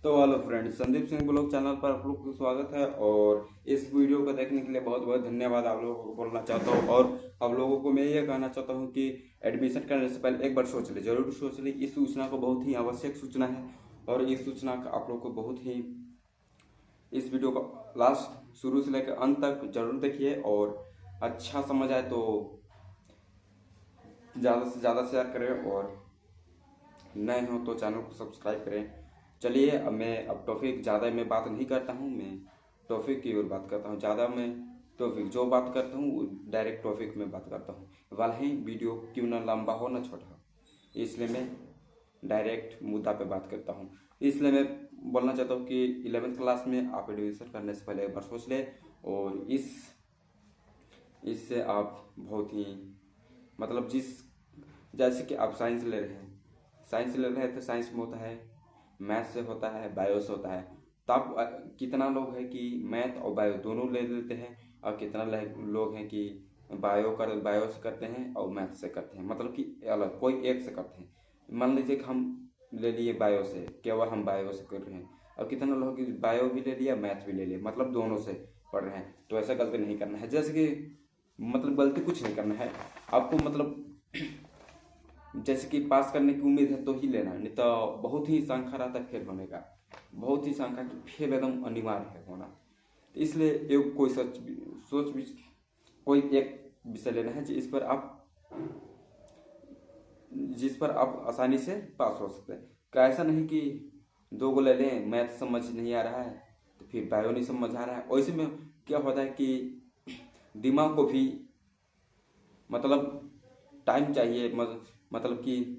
तो hello friends, Sandeep Singh blog channel पर आप लोग को स्वागत है। और इस वीडियो को देखने के लिए बहुत बहुत धन्यवाद आप लोगों को बोलना चाहता हूँ। और आप लोगों को मैं ये कहना चाहता हूँ कि एडमिशन करने से पहले एक बार सोच ले, जरूर सोच ले। इस सूचना को बहुत ही आवश्यक सूचना है और इस सूचना का आप लोग को बहुत ही इस वीडियो को लास्ट शुरू से लेकर अंत तक जरूर देखिए और अच्छा समझ आए तो ज़्यादा से ज़्यादा शेयर करें और नए हो तो चैनल को सब्सक्राइब करें। चलिए अब टॉपिक ज़्यादा मैं बात नहीं करता हूँ, मैं टॉपिक की ओर बात करता हूँ। ज़्यादा मैं टॉपिक जो बात करता हूँ वो डायरेक्ट टॉपिक में बात करता हूँ। वाला ही वीडियो क्यों ना लंबा हो ना छोटा हो, इसलिए मैं डायरेक्ट मुद्दा पे बात करता हूँ। इसलिए मैं बोलना चाहता हूँ कि 11th क्लास में आप एडमिशन करने से पहले एक बार सोच लें। और इससे आप बहुत ही मतलब जैसे कि आप साइंस ले रहे हैं, तो साइंस में होता है, मैथ से होता है, बायो से होता है। तो आप कितना लोग हैं कि मैथ और बायो दोनों ले लेते हैं और कितना लोग हैं कि बायो से करते हैं और मैथ से करते हैं, मतलब कि अलग कोई एक से करते हैं। मान लीजिए कि हम ले लिए बायो से, केवल हम बायो से कर रहे हैं, और कितना लोग कि बायो भी ले लिया मैथ भी ले लिया, मतलब दोनों से पढ़ रहे हैं। तो ऐसा गलती नहीं करना है। जैसे कि मतलब गलती कुछ नहीं करना है आपको, मतलब जैसे कि पास करने की उम्मीद है तो ही लेना, नहीं तो बहुत ही संख्या रहता है फेल होने का, बहुत ही संख्या की फेल एकदम अनिवार्य है होना। तो इसलिए एक कोई एक विषय लेना है जिस पर आप आसानी से पास हो सकते हैं। क्या ऐसा नहीं कि दो गो ले लें, मैथ समझ नहीं आ रहा है तो फिर बायो नहीं समझ आ रहा है। वैसे में क्या होता है कि दिमाग को भी मतलब टाइम चाहिए, मतलब कि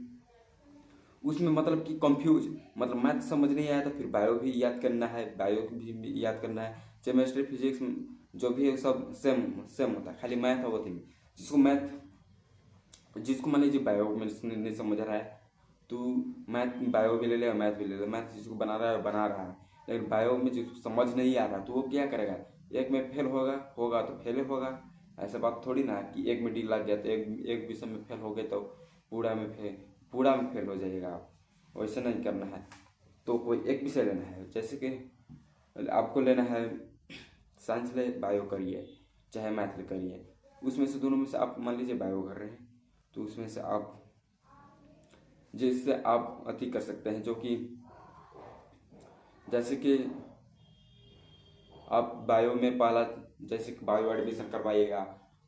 उसमें मतलब कि कंफ्यूज, मतलब मैथ समझ नहीं आया तो फिर बायो भी याद करना है, बायो भी याद करना है, केमिस्ट्री फिजिक्स जो भी है सब सेम सेम होता है, खाली मैथ और थी। जिसको मान लीजिए बायो में नहीं समझ रहा है तो मैथ बायो भी ले ले और मैथ भी ले ले। मैथ जिसको बना रहा है बना रहा है, लेकिन बायो में जिसको समझ नहीं आ रहा तो वो क्या करेगा, एक में फेल होगा तो फेल होगा। ऐसा बात थोड़ी ना है कि एक में डी लग गया तो एक विषय में फेल हो गए तो पूरा में फेल हो जाएगा आप। वैसे नहीं करना है। तो कोई एक विषय लेना है, जैसे कि आपको लेना है साइंस ले बायो करिए चाहे मैथ ले करिए, उसमें से दोनों में से आप मान लीजिए बायो कर रहे हैं तो उसमें से आप जिससे आप अति कर सकते हैं, जो कि जैसे कि आप बायो में पहला जैसे कि बायो एडमिशन करवाइएगा,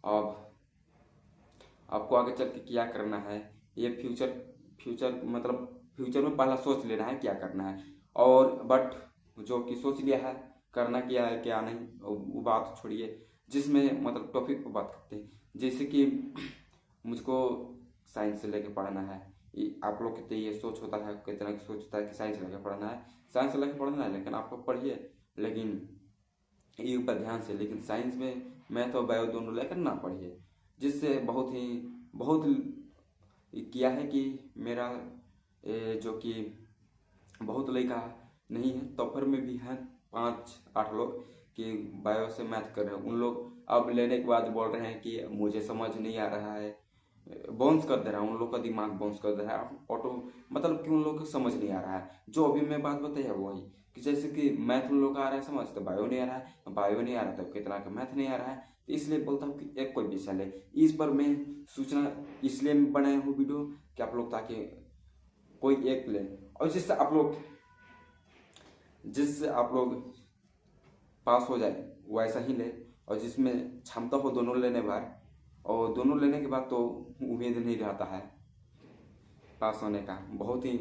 अब आपको आगे चल के क्या करना है ये फ्यूचर मतलब फ्यूचर में पहला सोच लेना है क्या करना है। और बट जो कि सोच लिया है करना क्या है क्या नहीं वो बात छोड़िए, जिसमें मतलब टॉपिक पर बात करते हैं। जैसे कि मुझको साइंस से लेके पढ़ना है, आप लोग कितने ये सोच होता है, कितना की सोच होता है कि साइंस लेके पढ़ना है, साइंस लेके पढ़ना है, लेकिन आपको पढ़िए लेकिन ये ऊपर ध्यान से, लेकिन साइंस में मैथ और बायो दोनों लेकर ना पढ़िए। जिससे बहुत किया है कि मेरा जो कि बहुत लड़का नहीं है टॉपर में भी है 5-8 लोग कि बायो से मैथ कर रहे हैं। उन लोग अब लेने के बाद बोल रहे हैं कि मुझे समझ नहीं आ रहा है, बाउंस कर दे रहा है, उन लोग का दिमाग बाउंस कर दे रहा है ऑटो, मतलब कि उन लोग को समझ नहीं आ रहा है। जो अभी मैं बात बताया वही कि जैसे कि मैथ उन लोग का आ रहा है समझ तो बायो नहीं आ रहा है, बायो नहीं आ रहा तो कितना का मैथ नहीं आ रहा है। तो इसलिए बोलता हूँ कि एक कोई विषय ले। इस पर मैं सूचना इसलिए बनाया हूँ वीडियो कि आप लोग ताकि कोई एक ले और जिससे आप लोग पास हो जाए वैसा ही ले। और जिसमें क्षमता हो दोनों लेने बार, और दोनों लेने के बाद तो उम्मीद नहीं रहता है पास होने का। बहुत ही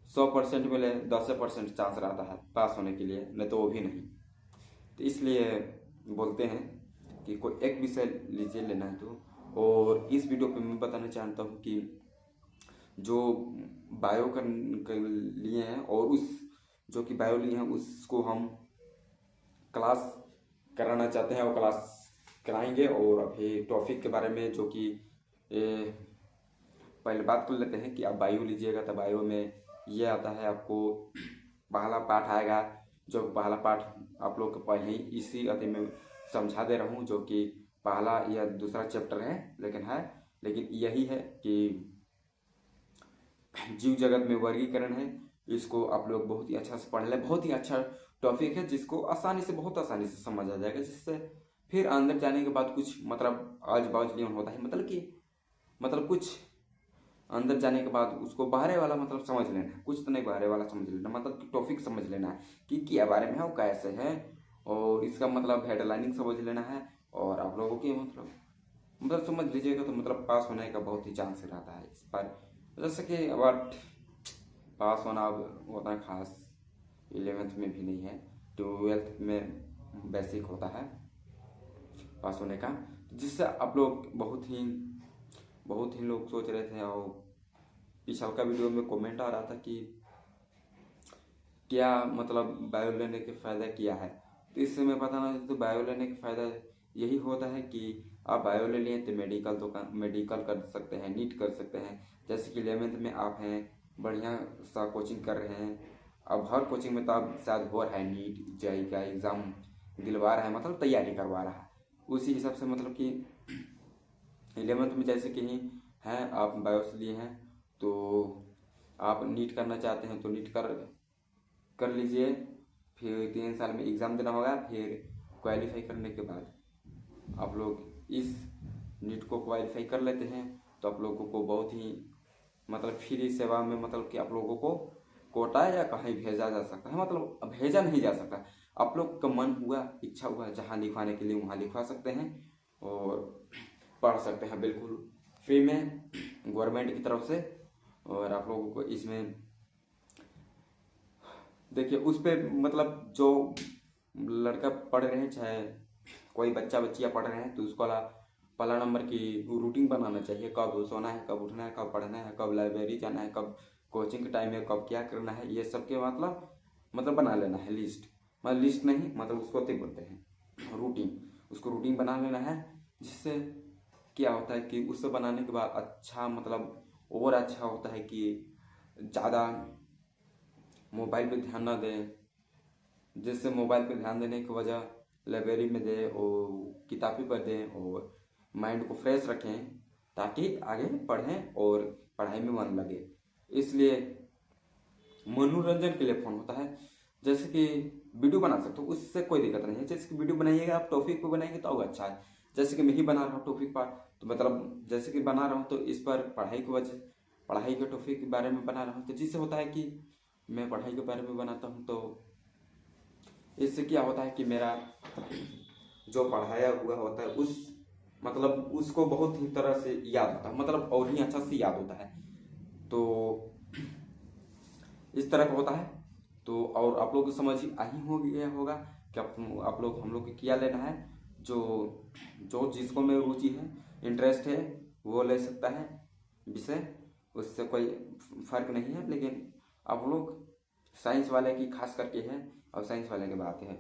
100% मिले 10% चांस रहता है पास होने के लिए, नहीं तो वो भी नहीं। तो इसलिए बोलते हैं कि कोई एक विषय लीजिए लेना है तो। और इस वीडियो पे मैं बताना चाहता हूँ कि जो बायो कर लिए हैं और उस जो कि बायो लिए हैं उसको हम क्लास कराना चाहते हैं वो क्लास कराएंगे। और अभी टॉपिक के बारे में जो कि पहले बात कर लेते हैं कि आप बायो लीजिएगा तो बायो में ये आता है आपको पहला पाठ आएगा, जो पहला पाठ आप लोग को पहले ही इसी अति में समझा दे रहा हूँ, जो कि पहला या दूसरा चैप्टर है लेकिन यही है कि जीव जगत में वर्गीकरण है। इसको आप लोग बहुत ही अच्छा से पढ़ लें। बहुत ही अच्छा टॉपिक है जिसको आसानी से, बहुत आसानी से समझ आ जाएगा, जिससे फिर अंदर जाने के बाद कुछ मतलब आज बाज नहीं होता है, मतलब कि मतलब कुछ अंदर जाने के बाद उसको बाहरे वाला मतलब समझ लेना है, कुछ तो नहीं बाहरे वाला समझ लेना, मतलब कि टॉपिक समझ लेना है कि क्या बारे में है, वो कैसे है, और इसका मतलब हेडलाइनिंग समझ लेना है। और आप लोगों की मतलब समझ लीजिएगा तो मतलब पास होने का बहुत ही चांस रहता है इस पर। जैसे कि अब पास होना अब उतना खास 11th में भी नहीं है, 12th में बेसिक होता है पास होने का, जिससे आप लोग बहुत ही लोग सोच रहे थे। और पिछल का वीडियो में कमेंट आ रहा था कि क्या मतलब बायो लेने के फ़ायदा क्या है, तो इससे मैं बताना चाहता हूँ, तो बायो लेने का फ़ायदा यही होता है कि आप बायो ले लिए तो मेडिकल कर सकते हैं, नीट कर सकते हैं। जैसे कि 11th में आप हैं, बढ़िया सा कोचिंग कर रहे हैं, अब हर कोचिंग में तो आप शायद हो रहा है, नीट जेईई का एग्ज़ाम दिलवा रहा है, मतलब तैयारी करवा रहा है। उसी हिसाब से मतलब कि 11th में जैसे कि हैं आप बायो से लिए हैं, तो आप नीट करना चाहते हैं तो नीट कर लीजिए। फिर 3 साल में एग्ज़ाम देना होगा, फिर क्वालिफाई करने के बाद आप लोग इस नीट को क्वालिफाई कर लेते हैं, तो आप लोगों को बहुत ही मतलब फ्री सेवा में, मतलब कि आप लोगों को कोटा या कहीं भेजा जा सकता है, मतलब भेजा नहीं जा सकता, आप लोग का मन हुआ, इच्छा हुआ, जहाँ लिखवाने के लिए वहाँ लिखवा सकते हैं और पढ़ सकते हैं बिल्कुल फ्री में गवर्नमेंट की तरफ से। और आप लोगों को इसमें देखिए उस पर मतलब जो लड़का पढ़ रहे हैं, चाहे कोई बच्चा बच्चियाँ पढ़ रहे हैं, तो उसको पहला नंबर की रूटीन बनाना चाहिए, कब सोना है, कब उठना है, कब पढ़ना है, कब लाइब्रेरी जाना है, कब कोचिंग के टाइम में कब क्या करना है, ये सब के मतलब बना लेना है लिस्ट, मतलब लिस्ट नहीं, मतलब उसको क्या बोलते हैं रूटीन, उसको रूटीन बना लेना है। जिससे क्या होता है कि उससे बनाने के बाद अच्छा मतलब और अच्छा होता है कि ज़्यादा मोबाइल पे ध्यान ना दें, जिससे मोबाइल पे ध्यान देने की वजह लाइब्रेरी में दें और किताबी पर दें और माइंड को फ्रेश रखें, ताकि आगे पढ़ें और पढ़ाई में मन लगे। इसलिए मनोरंजन के लिए फ़ोन होता है। जैसे कि वीडियो बना सकते हो, उससे कोई दिक्कत नहीं है, जैसे कि वीडियो बनाइएगा आप टॉपिक पे बनाएंगे तो और अच्छा है। जैसे कि मैं ही बना रहा हूँ टॉपिक पर, तो मतलब जैसे कि बना रहा हूँ तो इस पर पढ़ाई के टॉपिक के बारे में बना रहा हूँ, तो जिससे होता है कि मैं पढ़ाई के बारे में बनाता हूँ, तो इससे क्या होता है कि मेरा जो पढ़ाया हुआ होता है उस मतलब उसको बहुत ही तरह से याद होता है, मतलब और ही अच्छा से याद होता है। तो इस तरह का होता है। तो और आप लोग को समझ आ ही हो गया होगा कि आप लोग हम लोग को क्या लेना है, जो जो जिसको में रुचि है, इंटरेस्ट है, वो ले सकता है विषय, उससे कोई फर्क नहीं है। लेकिन आप लोग साइंस वाले की खास करके है, और साइंस वाले की बात है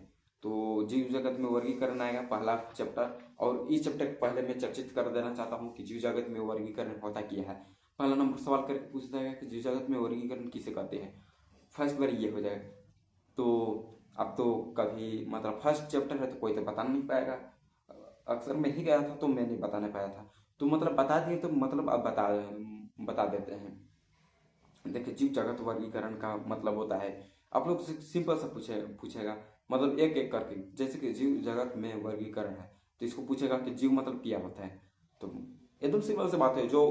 तो जीव जगत में वर्गीकरण आएगा पहला चैप्टर। और इस चैप्टर को पहले मैं चर्चित कर देना चाहता हूँ कि जीव जगत में वर्गीकरण होता क्या है। पहला नंबर सवाल करके पूछ जाएगा कि जीव जगत में वर्गीकरण किसे कहते हैं, फर्स्ट बार ये हो जाएगा। तो अब तो कभी मतलब फर्स्ट चैप्टर है तो कोई तो बता नहीं पाएगा, अक्सर मैं ही गया था तो मैं नहीं बताने पाया था, तो मतलब बता दिए तो मतलब अब बता देते हैं। देखिए जीव जगत वर्गीकरण का मतलब होता है, आप लोग से सिंपल सा पूछेगा मतलब एक एक करके, जैसे कि जीव जगत में वर्गीकरण है तो इसको पूछेगा कि जीव मतलब क्या होता है। तो एकदम सिंपल सी बात है, जो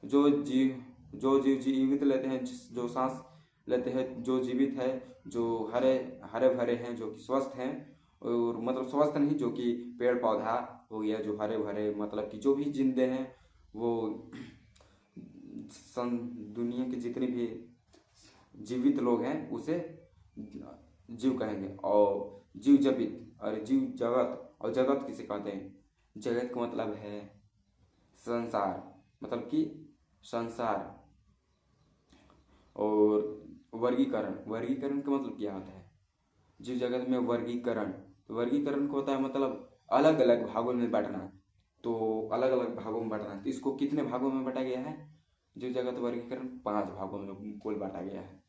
जीव जीवित लेते हैं, जो सांस लेते हैं, जो जीवित है, जो हरे हरे भरे हैं, जो कि स्वस्थ हैं, और मतलब स्वस्थ नहीं, जो कि पेड़ पौधा हो गया, जो हरे भरे मतलब कि जो भी जिंदे हैं वो दुनिया के जितने भी जीवित लोग हैं उसे जीव कहेंगे। और जीव जीवित और जीव जगत, और जगत किसे कहते हैं, जगत का मतलब है संसार, मतलब कि संसार। और वर्गीकरण का मतलब क्या होता है, जीव जगत में वर्गीकरण, तो वर्गीकरण को होता है मतलब अलग अलग भागों में बांटना। तो अलग अलग भागों में बांटना, तो इसको कितने भागों में बांटा गया है, जीव जगत वर्गीकरण 5 भागों में कुल बांटा गया है,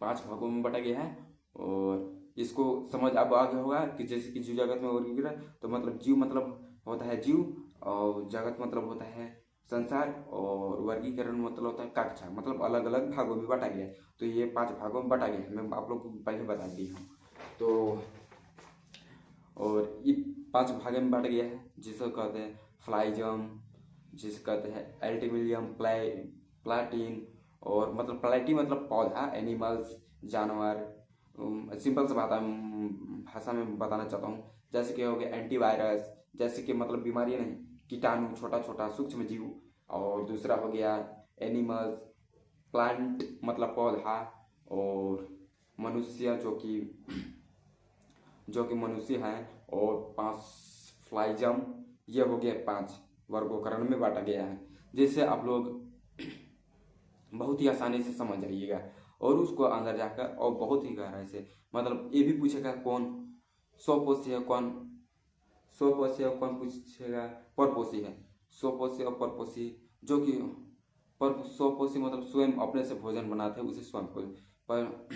5 भागों में बांटा गया है। और इसको समझ अब आ गया होगा कि जैसे कि जीव जगत में वर्गीकरण, तो मतलब जीव मतलब होता है जीव, और जगत मतलब होता है संसार, और वर्गीकरण मतलब होता है कक्षा, मतलब अलग अलग भागों में बांटा गया है। तो ये 5 भागों में बांटा गया है, मैं आप लोग को पहले बता दी हूँ। तो और ये 5 भागों में बांटा गया है, जिसे कहते हैं फ्लाइजम, जिसे कहते हैं एल्टिमिलियम, प्लाटीन, और मतलब प्लाटी मतलब पौधा, एनिमल्स जानवर। सिंपल से भाषा में बताना चाहता हूँ, जैसे कि हो गया एंटीवायरस, जैसे कि मतलब बीमारी नहीं, कीटाणु, छोटा छोटा सूक्ष्म जीव। और दूसरा हो गया एनिमल्स, प्लांट मतलब पौधा, और मनुष्य जो कि मनुष्य हैं, और 5 फ्लाइजम। ये हो गया 5 वर्गीकरण में बांटा गया है, जिससे आप लोग बहुत ही आसानी से समझ जाइएगा। और उसको अंदर जाकर और बहुत ही गहराई से, मतलब ये भी पूछेगा कौन स्वपोषी है, कौन स्वपोषी है, कौन पूछेगा परपोषी है। स्वपोषी और परपोषी, जो कि पर स्वपोषी मतलब स्वयं अपने से भोजन बनाते हैं, उसे स्वयं पर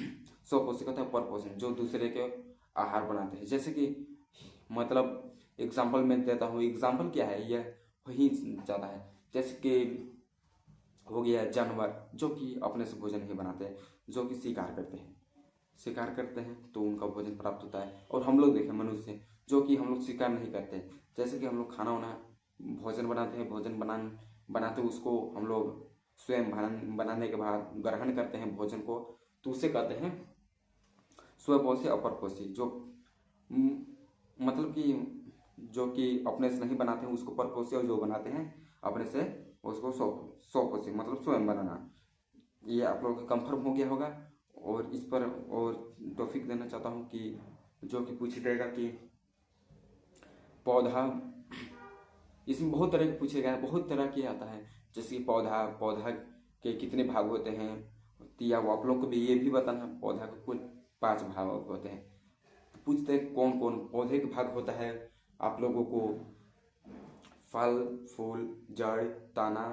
स्वपोषी कहते हैं परपोषण, जो दूसरे के आहार बनाते हैं। जैसे कि मतलब एग्जाम्पल मैं देता हूँ, एग्जाम्पल क्या है, यह वही ज़्यादा है। जैसे कि हो गया जानवर, जो कि अपने से भोजन नहीं बनाते हैं, जो कि शिकार करते हैं तो उनका भोजन प्राप्त होता है। और हम लोग देखें मनुष्य, जो कि हम लोग शिकार नहीं करते, जैसे कि हम लोग खाना वाना भोजन बनाते हैं, भोजन बनाते उसको हम लोग स्वयं बनाने के बाद ग्रहण करते हैं भोजन को, तो उसे कहते हैं स्वपोषी और परपोषी। जो मतलब कि जो कि अपने से नहीं बनाते हैं उसको परपोषी, और जो बनाते हैं अपने से उसको स्वपोषी मतलब स्वयं बनाना। ये आप लोगों को कंफर्म हो गया होगा। और इस पर और टॉपिक देना चाहता हूँ कि जो कि पूछ जाएगा कि पौधा, इसमें बहुत तरह के पूछेगा, बहुत तरह के आता है। जैसे कि पौधा के कितने भाग होते हैं, या वो आप लोग को भी ये भी बताना है, पौधा के कुल 5 भाग होते हैं। तो पूछते हैं कौन कौन पौधे के भाग होता है। आप लोगों को फल, फूल, जड़, तना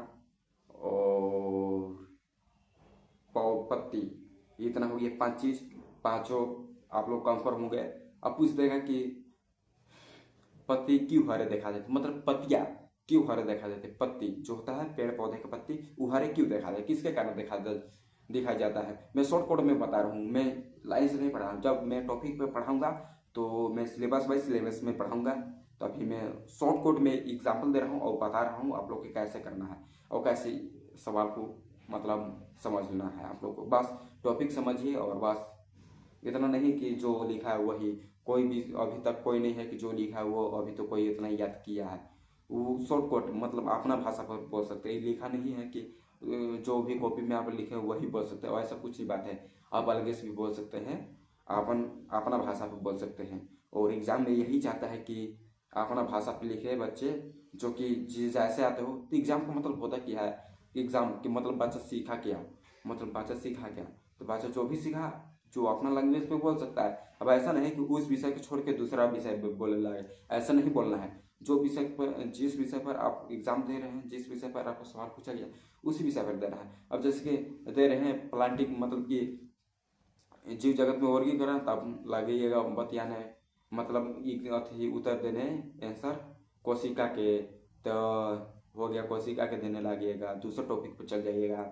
और पत्ती, इतना हो गया 5 चीज। पांचों आप लोग कंफर्म हो गए। अब पूछ देगा कि पत्ती क्यों हरे दिखा देते, मतलब पत्तियां क्यों हरे दिखा देते, पत्ती जो होता है पेड़ पौधे की पत्ती वो हरे क्यों दिखा दे, किसके कारण दिखाई जाता है। मैं शॉर्ट कोड में बता रहा हूँ, मैं लाइन से नहीं पढ़ा रहा हूँ। जब मैं टॉपिक पे पढ़ाऊंगा तो मैं सिलेबस बाई सिलेबस में पढ़ाऊंगा। तो अभी मैं शॉर्ट कोड में एग्जाम्पल दे रहा हूँ और बता रहा हूँ आप लोग को कैसे करना है और कैसे सवाल को मतलब समझना है। आप लोग को बस टॉपिक समझिए, और बस इतना नहीं कि जो लिखा है वही, कोई भी अभी तक कोई नहीं है कि जो लिखा है वो अभी तो कोई इतना याद किया है। वो शॉर्ट कोट मतलब अपना भाषा पर बोल सकते हैं, लिखा नहीं है कि जो भी कॉपी में आप लिखे वही बोल सकते हैं, ऐसा कुछ ही बात है। आप अलग से भी बोल सकते हैं, अपना भाषा पर बोल सकते हैं। और एग्जाम में यही चाहता है कि अपना भाषा पर लिखे बच्चे, जो कि जैसे आते हो। तो एग्जाम का मतलब होता क्या है, एग्जाम की मतलब बच्चा सीखा क्या, मतलब बच्चा सीखा क्या, तो बच्चा जो भी सीखा जो अपना लैंग्वेज पे बोल सकता है। अब ऐसा नहीं कि उस विषय को छोड़ के दूसरा विषय बोलने लगे, ऐसा नहीं बोलना है। जो विषय पर, जिस विषय पर आप एग्जाम दे रहे हैं, जिस विषय पर आपको सवाल पूछा गया उसी विषय पर देना है। अब जैसे कि दे रहे हैं प्लांटिंग मतलब कि जीव जगत में वर्गीकरण, तब लगेगा बतियाने मतलब उत्तर देने आंसर कोशिका के, तो हो गया कोशिका के देने लगेगा, दूसरे टॉपिक पर चल जाइएगा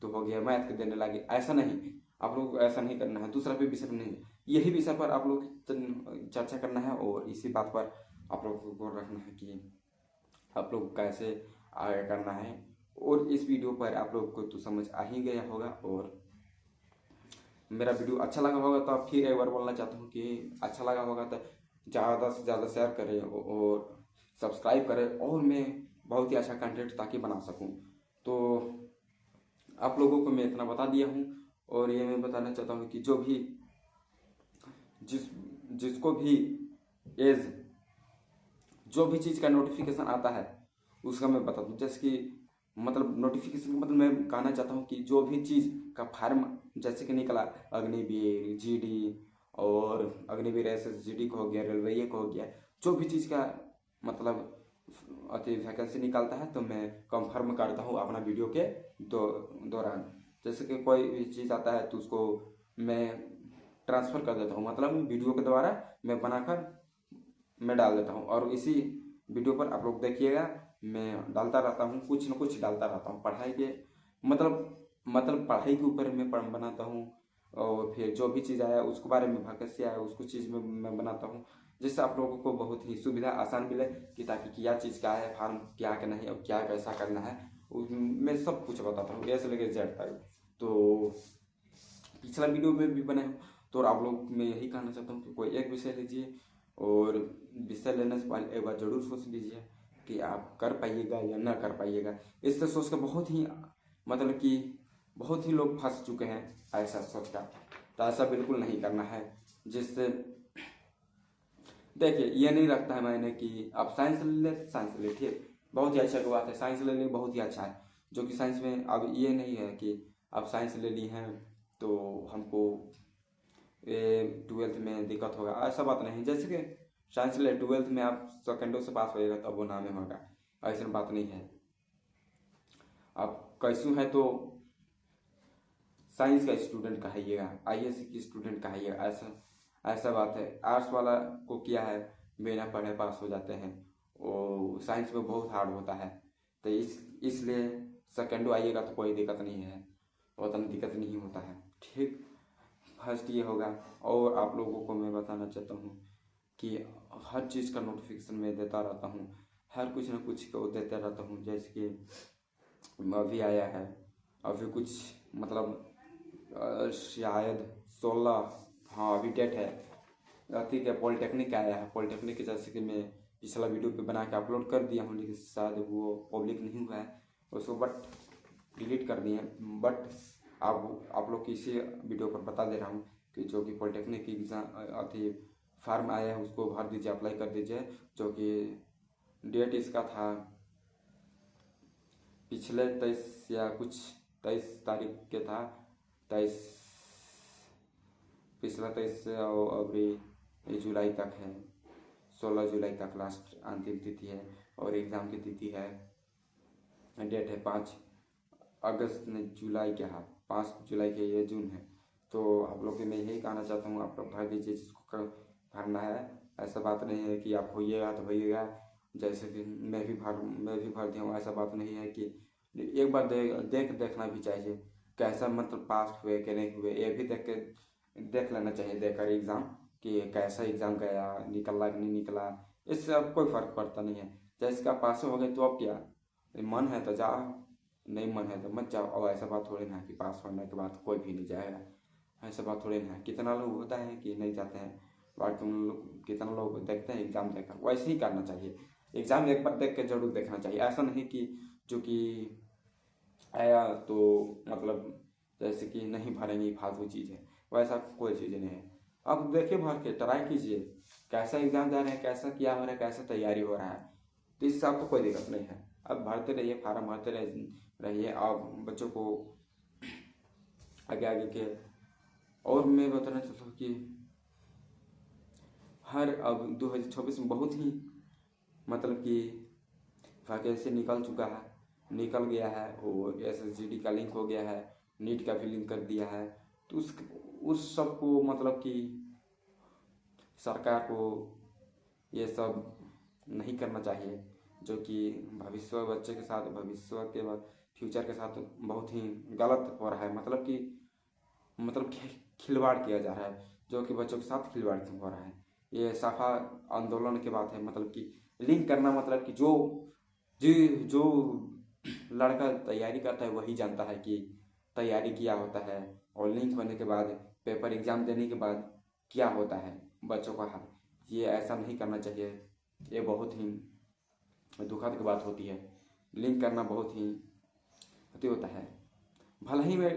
तो हो गया मैथ के देने लगे। ऐसा नहीं, आप लोग ऐसा नहीं करना है, दूसरा भी विषय पर नहीं, यही विषय पर आप लोग चर्चा करना है। और इसी बात पर आप लोग को गौर रखना है कि आप लोग कैसे आगे करना है। और इस वीडियो पर आप लोग को तो समझ आ ही गया होगा। और मेरा वीडियो अच्छा लगा होगा तो आप फिर एक बार बोलना चाहता हूँ कि अच्छा लगा होगा तो ज़्यादा से ज़्यादा शेयर करें और सब्सक्राइब करें, और मैं बहुत ही अच्छा कंटेंट ताकि बना सकूँ। तो आप लोगों को मैं इतना बता दिया हूँ। और ये मैं बताना चाहता हूँ कि जो भी जिसको भी एज जो भी चीज़ का नोटिफिकेशन आता है उसका मैं बता दूँ। जैसे कि मतलब नोटिफिकेशन मतलब मैं कहना चाहता हूँ कि जो भी चीज़ का फार्म जैसे कि निकला, अग्निवीर, जीडी, और अग्निवीर SSGD को हो गया, रेलवे को हो गया, जो भी चीज़ का मतलब अति वैकेंसी निकालता है तो मैं कंफर्म करता हूँ अपना वीडियो के दौरान। जैसे कि कोई भी चीज़ आता है तो उसको मैं ट्रांसफ़र कर देता हूँ, मतलब वीडियो के द्वारा मैं बनाकर मैं डाल देता हूँ। और इसी वीडियो पर आप लोग देखिएगा, मैं डालता रहता हूँ, कुछ न कुछ डालता रहता हूँ पढ़ाई के मतलब पढ़ाई के ऊपर मैं बनाता हूँ। और फिर जो भी चीज़ आया उसके बारे में भागस्य आया उसको चीज़ में मैं बनाता हूँ, जिससे आप लोगों को बहुत ही सुविधा आसान मिले कि ताकि क्या चीज़ क्या है, फार्म क्या का नहीं, और क्या कैसा करना है मैं सब कुछ बताता हूँ ए से लेकर जेड तक। तो पिछला वीडियो में भी बने हूँ। तो आप लोग मैं यही कहना चाहता हूँ कि कोई एक विषय लीजिए और विषय लेने से पहले एक बार जरूर सोच लीजिए कि आप कर पाइएगा या ना कर पाइएगा। इससे सोच कर बहुत ही मतलब कि बहुत ही लोग फंस चुके हैं ऐसा सोच कर। तो ऐसा बिल्कुल नहीं करना है। जिससे देखिए ये नहीं रखता है मैंने कि आप साइंस ले ले तो साइंस ले, ठीक, बहुत ही अच्छा की बात है, साइंस ले ले बहुत ही अच्छा है। जो कि साइंस में अब ये नहीं है कि आप साइंस ले ली हैं तो हमको ट्वेल्थ में दिक्कत होगा, ऐसा बात नहीं। जैसे कि साइंस ले ट्वेल्थ में आप सेकेंडों से पास होएगा तब वो नामे होगा, ऐसा बात नहीं है। आप कैसू है तो साइंस का स्टूडेंट कहिएगा, आईएएस की स्टूडेंट कहिएगा, ऐसा ऐसा बात है। आर्ट्स वाला को क्या है बिना पढ़े पास हो जाते हैं, वो साइंस में बहुत हार्ड होता है। तो इसलिए सेकेंडो आइएगा तो कोई दिक्कत नहीं है, उतना दिक्कत नहीं होता है, ठीक। फर्स्ट ये होगा। और आप लोगों को मैं बताना चाहता हूँ कि हर चीज़ का नोटिफिकेशन मैं देता रहता हूँ, हर कुछ ना कुछ को देता रहता हूँ। जैसे कि अभी आया है, अभी कुछ मतलब शायद 16, हाँ अभी डेट है, ठीक है, पॉलिटेक्निक का आया है। पॉलिटेक्निक के जैसे कि मैं पिछला वीडियो पे बना के अपलोड कर दिया हूँ, लेकिन शायद वो पब्लिक नहीं हुआ है उसको, बट डिलीट कर दिए हैं। बट आप लोग इसी वीडियो पर बता दे रहा हूँ कि जो कि पॉलिटेक्निक की एग्जाम अथी फार्म आया है उसको भर दीजिए, अप्लाई कर दीजिए। जो कि डेट इसका था पिछले 23 या कुछ 23 तारीख के था, 23 पिछला 23 से अभी जुलाई तक है, 16 जुलाई तक लास्ट अंतिम तिथि है। और एग्ज़ाम की तिथि है, डेट है 5 अगस्त नहीं जुलाई क्या है, 5 जुलाई के, ये जून है। तो आप लोग से मैं यही कहना चाहता हूँ, आप लोग भर दीजिए जिसको भरना है। ऐसा बात नहीं है कि आप होइएगा तो होइएगा, जैसे कि मैं भी भर दिया हूँ, ऐसा बात नहीं है। कि एक बार देखना भी चाहिए कैसा मतलब पास हुए कि नहीं हुए, ये भी देख लेना चाहिए देकर एग्ज़ाम कि कैसा एग्ज़ाम गया, निकला कि नहीं निकला। इससे अब कोई फ़र्क पड़ता नहीं है। जैसे कि आप पास हो गए तो अब क्या, मन है तो जाओ, नहीं मन है तो मत जाओ। और ऐसा बात थोड़ी ना है कि पास होने के बाद कोई भी नहीं जाएगा, ऐसा बात थोड़ी ना है। कितना लोग होता है कि नहीं जाते हैं, बट तुम लोग कितना लोग देखते हैं एग्ज़ाम देखकर, वैसे ही करना चाहिए। एग्ज़ाम एक बार देख के जरूर देखना चाहिए, ऐसा नहीं कि जो कि आया तो मतलब जैसे कि नहीं भरेंगे फालतू चीज़ है, वैसा कोई चीज़ नहीं है। अब देखिए भर के ट्राई कीजिए कैसा एग्ज़ाम जा रहे हैं, कैसा क्या हो रहा है, कैसा तैयारी हो रहा है, तो इससे आपको कोई दिक्कत नहीं है। अब भरते रहिए, फार्म भरते रहिए आप बच्चों को आगे आगे के। और मैं बताना चाहता हूँ कि हर अब 2024 में बहुत ही मतलब कि वैकेंसी निकल गया है, और SSGD का लिंक हो गया है, नीट का भी लिंक कर दिया है। तो उस सब को मतलब कि सरकार को ये सब नहीं करना चाहिए, जो कि भविष्य बच्चे के साथ, भविष्य के बाद फ्यूचर के साथ बहुत ही गलत हो रहा है। मतलब खिलवाड़ किया जा रहा है, जो कि बच्चों के साथ खिलवाड़ क्यों हो रहा है, ये साफा आंदोलन की बात है। मतलब कि लिंक करना मतलब कि जो लड़का तैयारी करता है वही जानता है कि तैयारी क्या होता है, और लिंक होने के बाद पेपर एग्जाम देने के बाद क्या होता है बच्चों का हाल। ये ऐसा नहीं करना चाहिए, ये बहुत ही दुखद की बात होती है। लिंक करना बहुत ही अति होता है। भले ही मैं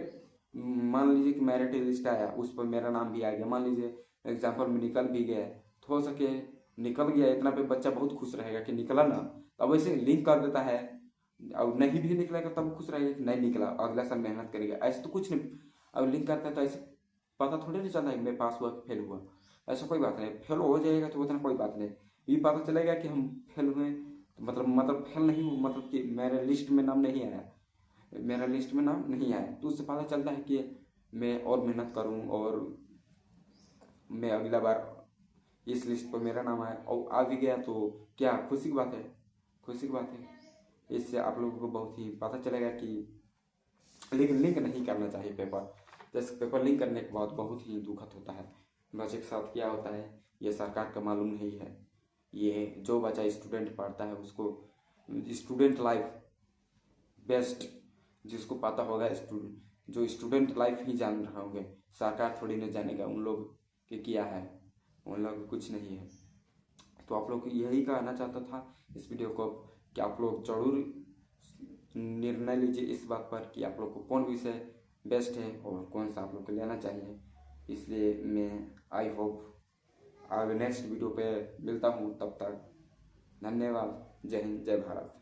मान लीजिए कि मेरिट लिस्ट आया, उस पर मेरा नाम भी आ गया, मान लीजिए एग्जाम्पल में निकल भी गया, तो हो सके निकल गया इतना पे बच्चा बहुत खुश रहेगा कि निकला ना, अब वैसे लिंक कर देता है। और नहीं भी निकलेगा तब खुश रहेगा कि नहीं निकला, अगला साल मेहनत करेगा, ऐसे तो कुछ नहीं। अब लिंक करता है तो ऐसे पता थोड़ी नहीं चलता है मैं पास हुआ फेल हुआ, ऐसा कोई बात नहीं। फेल हो जाएगा तो उतना कोई बात नहीं, ये पता चलेगा कि हम फेल हुए, तो मतलब फेल नहीं हूँ, मतलब कि मेरे लिस्ट में नाम नहीं आया, मेरा लिस्ट में नाम नहीं आया, तो उससे पता चलता है कि मैं और मेहनत करूं, और मैं अगला बार इस लिस्ट पर मेरा नाम आया और आ भी गया तो क्या खुशी की बात है, खुशी की बात है। इससे आप लोगों को बहुत ही पता चलेगा कि लिंक नहीं करना चाहिए पेपर। जैसे पेपर लिंक करने के बाद बहुत ही दुखद होता है। बच्चे के साथ क्या होता है ये सरकार को मालूम नहीं है। ये जो बच्चा स्टूडेंट पढ़ता है उसको स्टूडेंट लाइफ बेस्ट, जिसको पता होगा जो स्टूडेंट लाइफ ही जान रहे होंगे, सरकार थोड़ी ना जानेगा उन लोग के क्या है, उन लोग कुछ नहीं है। तो आप लोग को यही कहना चाहता था इस वीडियो को कि आप लोग जरूर निर्णय लीजिए इस बात पर कि आप लोग को कौन विषय बेस्ट है और कौन सा आप लोग को लेना चाहिए। इसलिए मैं आई होप आगे नेक्स्ट वीडियो पे मिलता हूँ। तब तक धन्यवाद। जय हिंद, जय भारत।